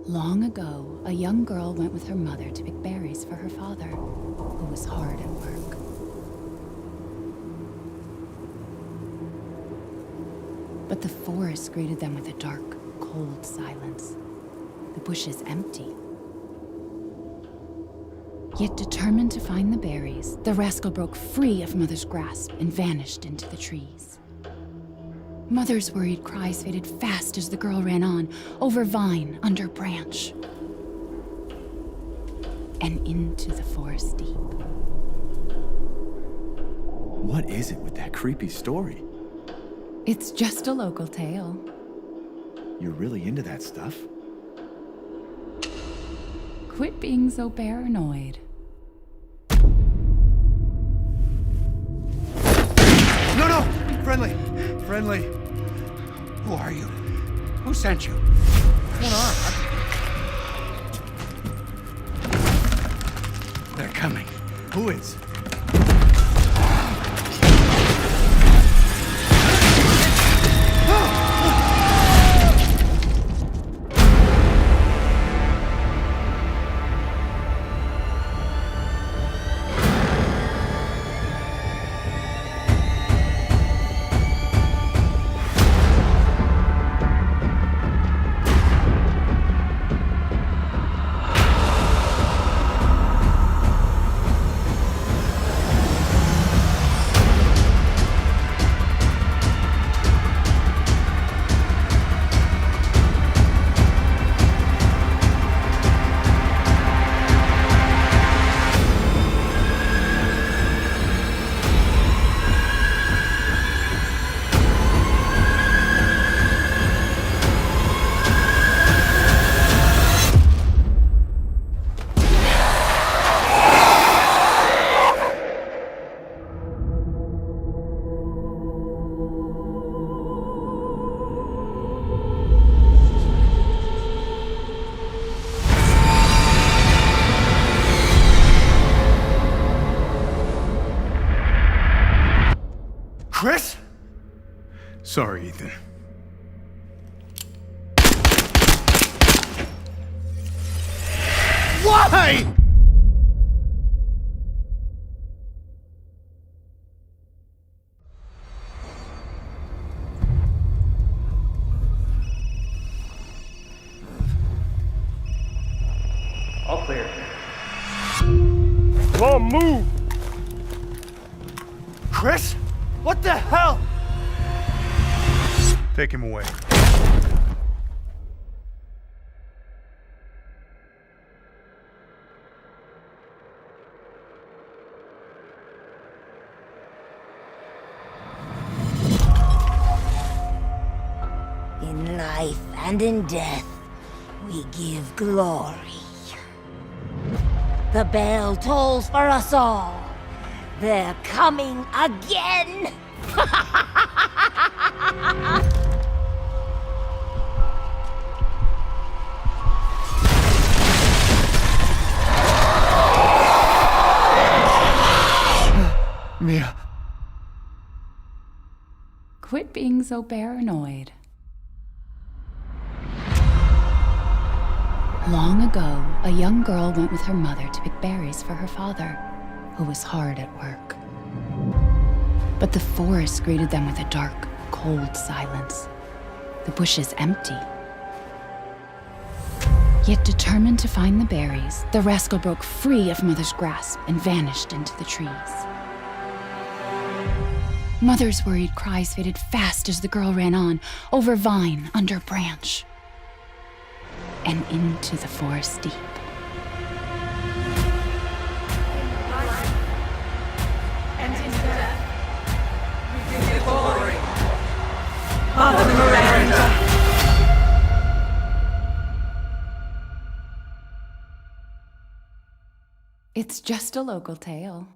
Long ago, a young girl went with her mother to pick berries for her father, who was hard at work. But the forest greeted them with a dark, cold silence, the bushes empty. Yet determined to find the berries, the rascal broke free of Mother's grasp and vanished into the trees. Mother's worried cries faded fast as the girl ran on, over vine, under branch, and into the forest deep. What is it with that creepy story? It's just a local tale. You're really into that stuff? Quit being so paranoid. No! Friendly! Friendly! Who are you? Who sent you? What's going on? They're coming. Who is? Chris? Sorry, Ethan. Why? All clear. Come on, move! Chris? What the hell? Take him away. In life and in death, we give glory. The bell tolls for us all. They're coming again! Mia. Quit being so paranoid. Long ago, a young girl went with her mother to pick berries for her father, who was hard at work. But the forest greeted them with a dark, cold silence, the bushes empty. Yet determined to find the berries, the rascal broke free of Mother's grasp and vanished into the trees. Mother's worried cries faded fast as the girl ran on, over vine, under branch, and into the forest deep. It's just a local tale.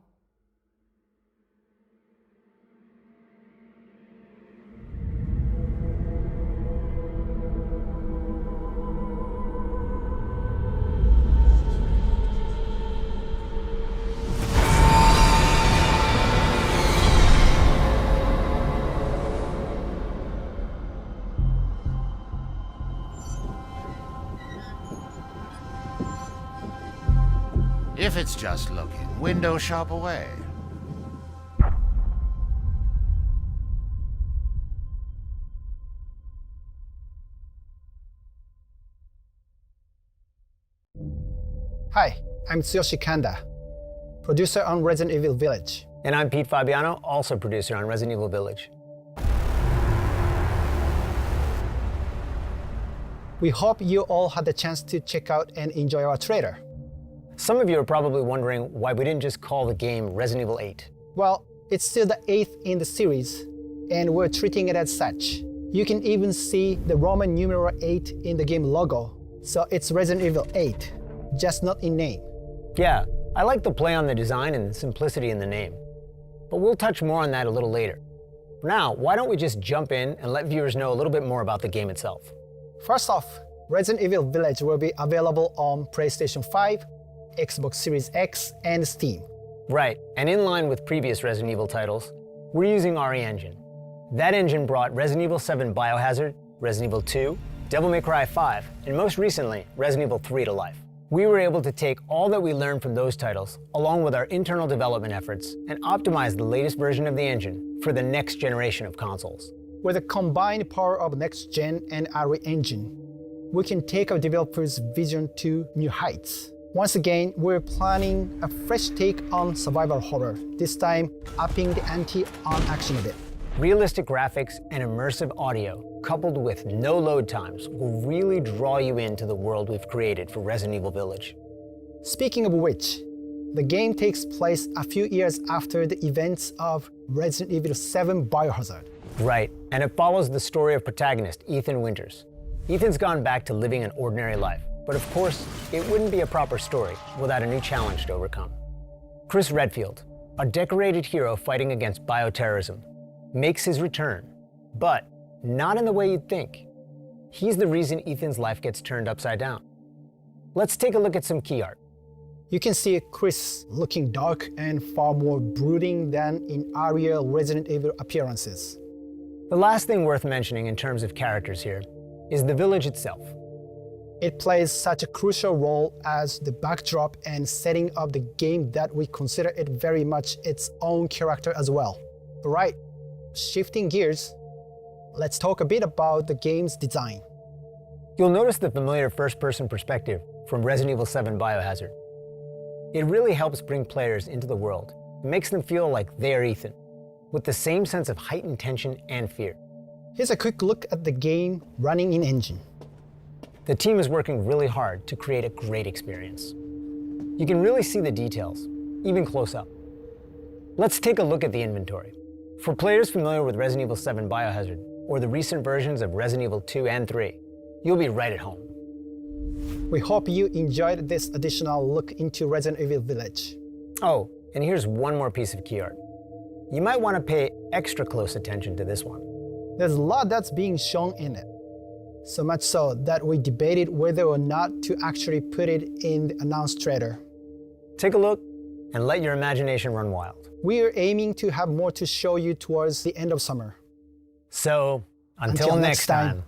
If it's just looking, window shop away. Hi, I'm Tsuyoshi Kanda, producer on Resident Evil Village. And I'm Pete Fabiano, also producer on Resident Evil Village. We hope you all had the chance to check out and enjoy our trailer. Some of you are probably wondering why we didn't just call the game Resident Evil 8. Well, it's still the 8th in the series, and we're treating it as such. You can even see the Roman numeral 8 in the game logo, so it's Resident Evil 8, just not in name. Yeah, I like the play on the design and the simplicity in the name. But we'll touch more on that a little later. For now, why don't we just jump in and let viewers know a little bit more about the game itself. First off, Resident Evil Village will be available on PlayStation 5, Xbox Series X, and Steam. Right, and in line with previous Resident Evil titles, we're using RE Engine. That engine brought Resident Evil 7 Biohazard, Resident Evil 2, Devil May Cry 5, and most recently, Resident Evil 3 to life. We were able to take all that we learned from those titles, along with our internal development efforts, and optimize the latest version of the engine for the next generation of consoles. With the combined power of next-gen and RE Engine, we can take our developers' vision to new heights. Once again, we're planning a fresh take on survival horror, this time upping the ante on action a bit. Realistic graphics and immersive audio, coupled with no load times, will really draw you into the world we've created for Resident Evil Village. Speaking of which, the game takes place a few years after the events of Resident Evil 7 Biohazard. Right, and it follows the story of protagonist Ethan Winters. Ethan's gone back to living an ordinary life, but of course, it wouldn't be a proper story without a new challenge to overcome. Chris Redfield, a decorated hero fighting against bioterrorism, makes his return, but not in the way you'd think. He's the reason Ethan's life gets turned upside down. Let's take a look at some key art. You can see Chris looking dark and far more brooding than in earlier Resident Evil appearances. The last thing worth mentioning in terms of characters here is the village itself. It plays such a crucial role as the backdrop and setting of the game that we consider it very much its own character as well. Alright, shifting gears, let's talk a bit about the game's design. You'll notice the familiar first-person perspective from Resident Evil 7 Biohazard. It really helps bring players into the world and makes them feel like they are Ethan, with the same sense of heightened tension and fear. Here's a quick look at the game running in engine. The team is working really hard to create a great experience. You can really see the details, even close up. Let's take a look at the inventory. For players familiar with Resident Evil 7 Biohazard, or the recent versions of Resident Evil 2 and 3, you'll be right at home. We hope you enjoyed this additional look into Resident Evil Village. Oh, and here's one more piece of key art. You might want to pay extra close attention to this one. There's a lot that's being shown in it. So much so that we debated whether or not to actually put it in the announced trailer. Take a look and let your imagination run wild. We are aiming to have more to show you towards the end of summer. So, until next time.